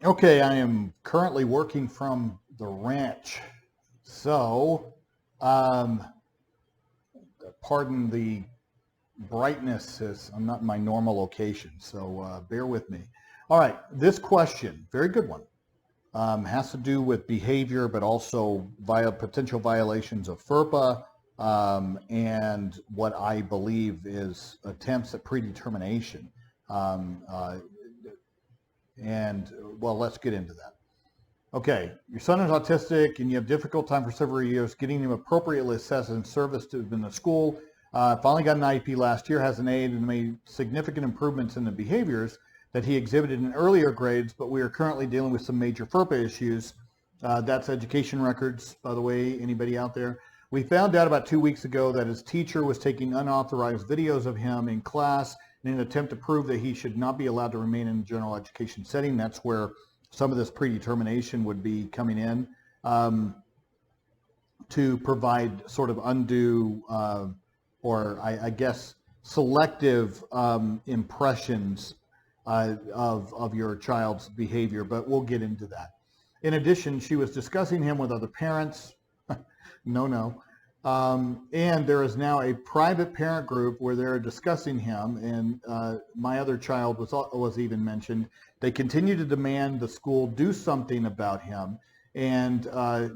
Okay, I am currently working from the ranch. So, um, pardon the brightness, as I'm not in my normal location, so bear with me. All right, this question, very good one, has to do with behavior, but also via potential violations of FERPA, and what I believe is attempts at predetermination. Um, uh, well, let's get into that. Okay, your son is autistic and you have difficult time for several years getting him appropriately assessed and serviced in the school. Finally got an IEP last year, has an aide, and made significant improvements in the behaviors that he exhibited in earlier grades, but we are currently dealing with some major FERPA issues. That's education records, by the way, anybody out there. We found out about 2 weeks ago that his teacher was taking unauthorized videos of him in class in an attempt to prove that he should not be allowed to remain in a general education setting. That's where some of this predetermination would be coming in, to provide sort of undue or I guess selective impressions of your child's behavior, but we'll get into that. In addition, she was discussing him with other parents. No. And there is now a private parent group where they're discussing him, and my other child was even mentioned. They continue to demand the school do something about him, and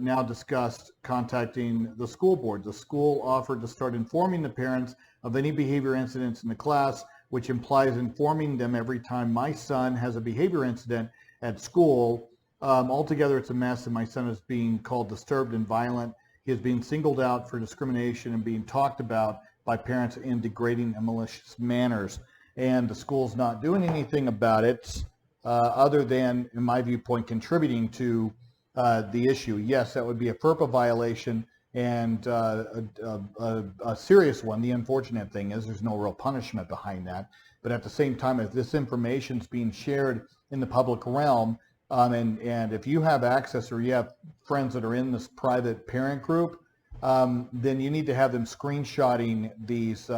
now discussed contacting the school board. The school offered to start informing the parents of any behavior incidents in the class, which implies informing them every time my son has a behavior incident at school. Altogether, it's a mess, and my son is being called disturbed and violent. He is being singled out for discrimination and being talked about by parents in degrading and malicious manners. And the school's not doing anything about it other than, in my viewpoint, contributing to the issue. Yes, that would be a FERPA violation, and a serious one. The unfortunate thing is there's no real punishment behind that. But at the same time, if this information is being shared in the public realm, and if you have access or you have friends that are in this private parent group, then you need to have them screenshotting these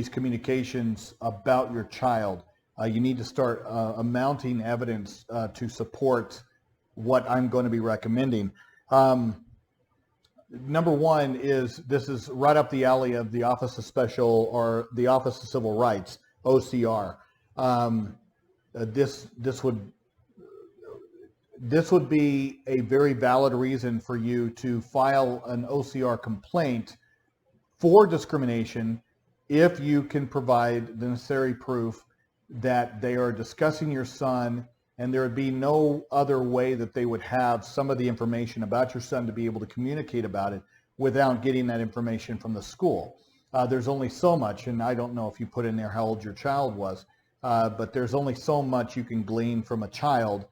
communications about your child. You need to start mounting evidence to support what I'm going to be recommending. Number one is, this is right up the alley of the Office of Special, or the Office of Civil Rights, OCR. This would be a very valid reason for you to file an OCR complaint for discrimination if you can provide the necessary proof that they are discussing your son, and there would be no other way that they would have some of the information about your son to be able to communicate about it without getting that information from the school. There's only so much, and I don't know if you put in there how old your child was, but there's only so much you can glean from a child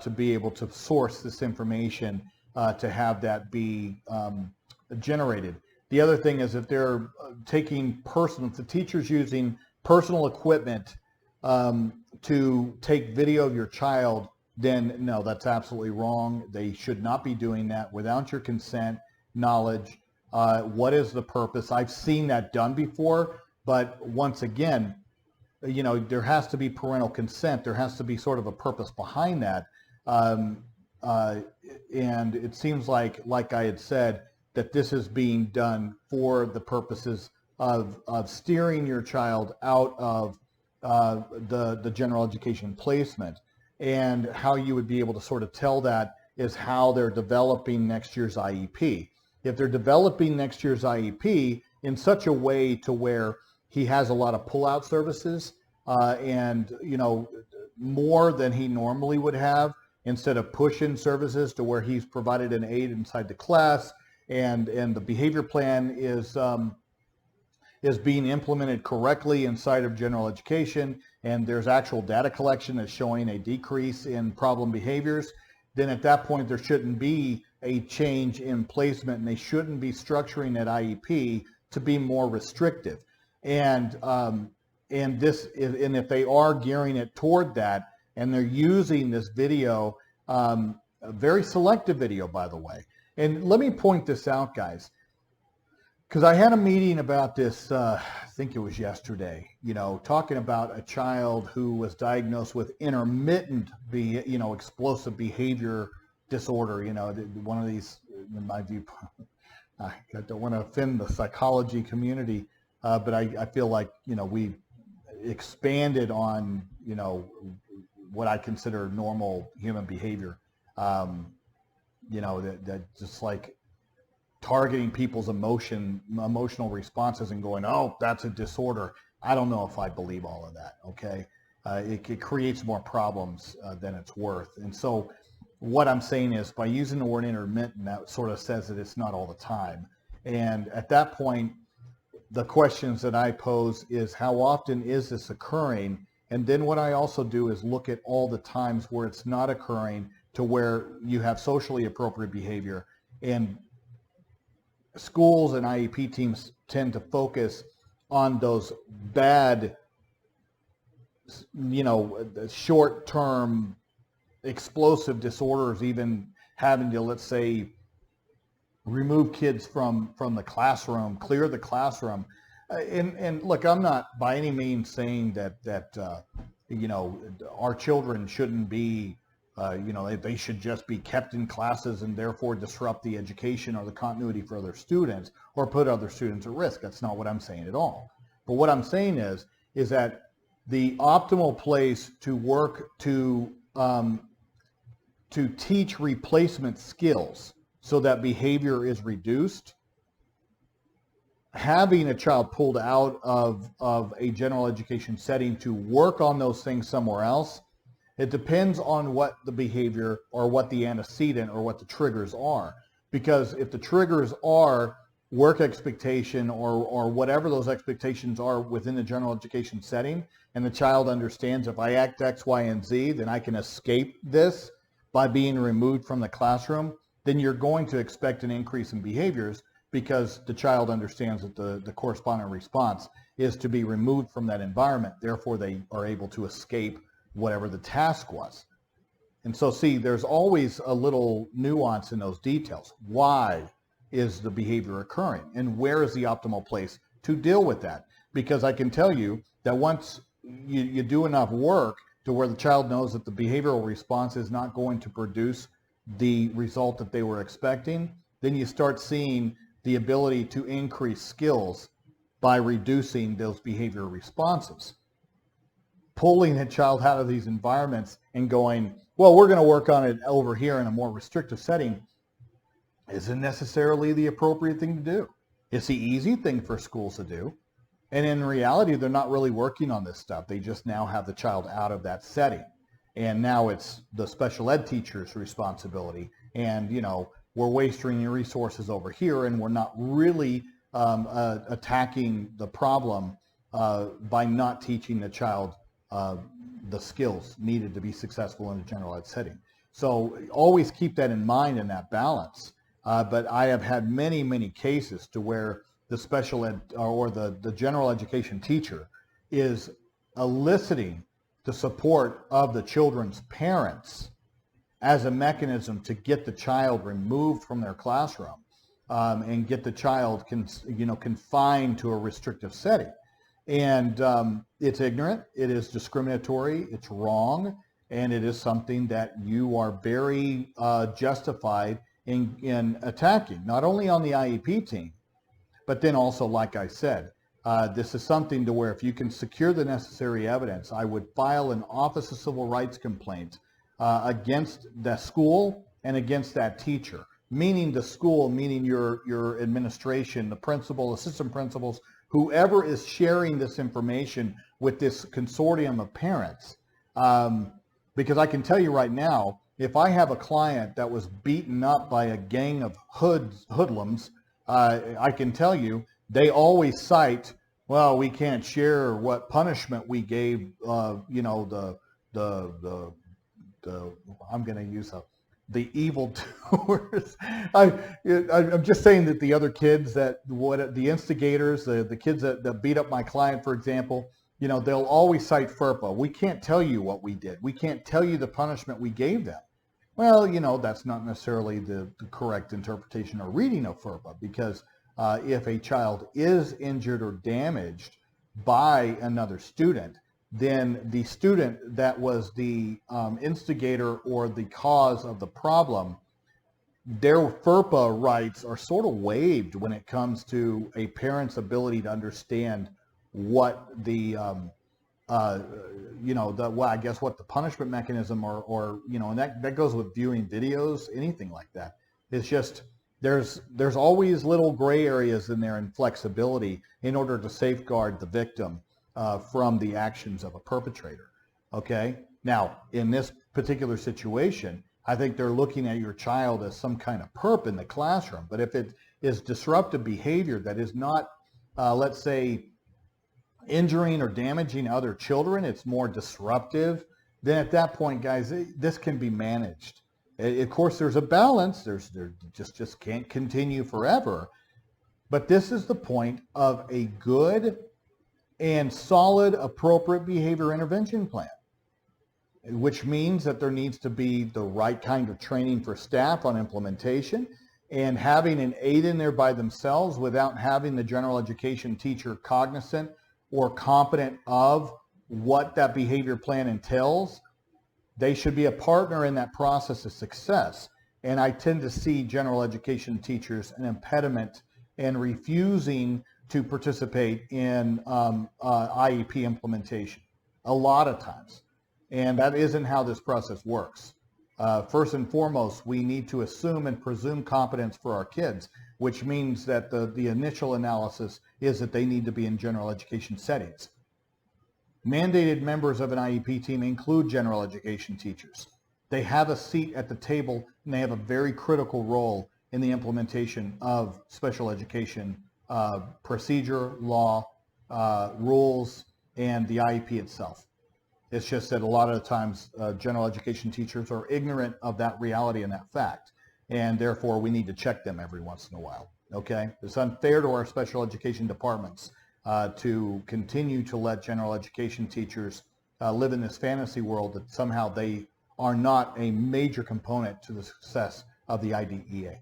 to be able to source this information to have that be generated. The other thing is, if they're if the teacher's using personal equipment to take video of your child, then no, that's absolutely wrong. They should not be doing that without your consent, knowledge. What is the purpose? I've seen that done before, but once again, you know, there has to be parental consent. There has to be sort of a purpose behind that. And it seems like I had said, that this is being done for the purposes of steering your child out of the general education placement. And how you would be able to sort of tell that is how they're developing next year's IEP. If they're developing next year's IEP in such a way to where he has a lot of pull-out services and, you know, more than he normally would have, instead of push-in services to where he's provided an aide inside the class, and the behavior plan is being implemented correctly inside of general education, and there's actual data collection that's showing a decrease in problem behaviors, then at that point there shouldn't be a change in placement, and they shouldn't be structuring that IEP to be more restrictive. And if they are gearing it toward that, and they're using this video, a very selective video, by the way. And let me point this out, guys. Because I had a meeting about this, I think it was yesterday, talking about a child who was diagnosed with intermittent, explosive behavior disorder, one of these, in my view, I don't want to offend the psychology community, but I feel like, we expanded on, what I consider normal human behavior, that just like targeting people's emotional responses and going, oh, that's a disorder. I don't know if I believe all of that, okay? It creates more problems than it's worth. And so what I'm saying is by using the word intermittent, that sort of says that it's not all the time. And at that point, the questions that I pose is how often is this occurring? And then what I also do is look at all the times where it's not occurring to where you have socially appropriate behavior. And schools and IEP teams tend to focus on those bad, short-term explosive disorders, even having to, let's say, remove kids from the classroom, clear the classroom. And look, I'm not by any means saying that our children shouldn't be they should just be kept in classes and therefore disrupt the education or the continuity for other students or put other students at risk. That's not what I'm saying at all. But what I'm saying is that the optimal place to work to teach replacement skills so that behavior is reduced, having a child pulled out of a general education setting to work on those things somewhere else, it depends on what the behavior or what the antecedent or what the triggers are. Because if the triggers are work expectation or whatever those expectations are within the general education setting, and the child understands if I act X, Y, and Z, then I can escape this by being removed from the classroom, then you're going to expect an increase in behaviors because the child understands that the corresponding response is to be removed from that environment. Therefore, they are able to escape whatever the task was. And so see, there's always a little nuance in those details. Why is the behavior occurring? And where is the optimal place to deal with that? Because I can tell you that once you do enough work to where the child knows that the behavioral response is not going to produce the result that they were expecting, then you start seeing the ability to increase skills by reducing those behavioral responses. Pulling a child out of these environments and going, well, we're going to work on it over here in a more restrictive setting isn't necessarily the appropriate thing to do. It's the easy thing for schools to do. And in reality, they're not really working on this stuff. They just now have the child out of that setting. And now it's the special ed teacher's responsibility. And, we're wasting your resources over here and we're not really attacking the problem by not teaching the child the skills needed to be successful in a general ed setting. So always keep that in mind in that balance. But I have had many, many cases to where the special ed or the general education teacher is eliciting the support of the children's parents as a mechanism to get the child removed from their classroom and get the child confined to a restrictive setting. And it's ignorant, it is discriminatory, it's wrong, and it is something that you are very justified in attacking, not only on the IEP team, but then also, like I said, this is something to where if you can secure the necessary evidence, I would file an Office of Civil Rights complaint against the school and against that teacher, meaning the school, meaning your administration, the principal, assistant principals, whoever is sharing this information with this consortium of parents. Because I can tell you right now, if I have a client that was beaten up by a gang of hoodlums, I can tell you they always cite, well, we can't share what punishment we gave, I'm going to use the evildoers. I'm just saying that the other kids the instigators, the kids that beat up my client, for example, they'll always cite FERPA. We can't tell you what we did. We can't tell you the punishment we gave them. Well, that's not necessarily the correct interpretation or reading of FERPA, because if a child is injured or damaged by another student, then the student that was the instigator or the cause of the problem, their FERPA rights are sort of waived when it comes to a parent's ability to understand what the I guess what the punishment mechanism or and that goes with viewing videos, anything like that. It's just there's always little gray areas in there and flexibility in order to safeguard the victim from the actions of a perpetrator. Okay, now in this particular situation, I think they're looking at your child as some kind of perp in the classroom. But if it is disruptive behavior that is not, let's say, injuring or damaging other children, it's more disruptive, then at that point, guys, this can be managed. Of course, there's a balance. There just can't continue forever. But this is the point of a good and solid, appropriate behavior intervention plan, which means that there needs to be the right kind of training for staff on implementation, and having an aide in there by themselves without having the general education teacher cognizant or competent of what that behavior plan entails. They should be a partner in that process of success. And I tend to see general education teachers an impediment in refusing to participate in IEP implementation a lot of times. And that isn't how this process works. First and foremost, we need to assume and presume competence for our kids, which means that the initial analysis is that they need to be in general education settings. Mandated members of an IEP team include general education teachers. They have a seat at the table, and they have a very critical role in the implementation of special education procedure, law, rules, and the IEP itself. It's just that a lot of the times general education teachers are ignorant of that reality and that fact, and therefore we need to check them every once in a while. Okay? It's unfair to our special education departments to continue to let general education teachers live in this fantasy world that somehow they are not a major component to the success of the IDEA.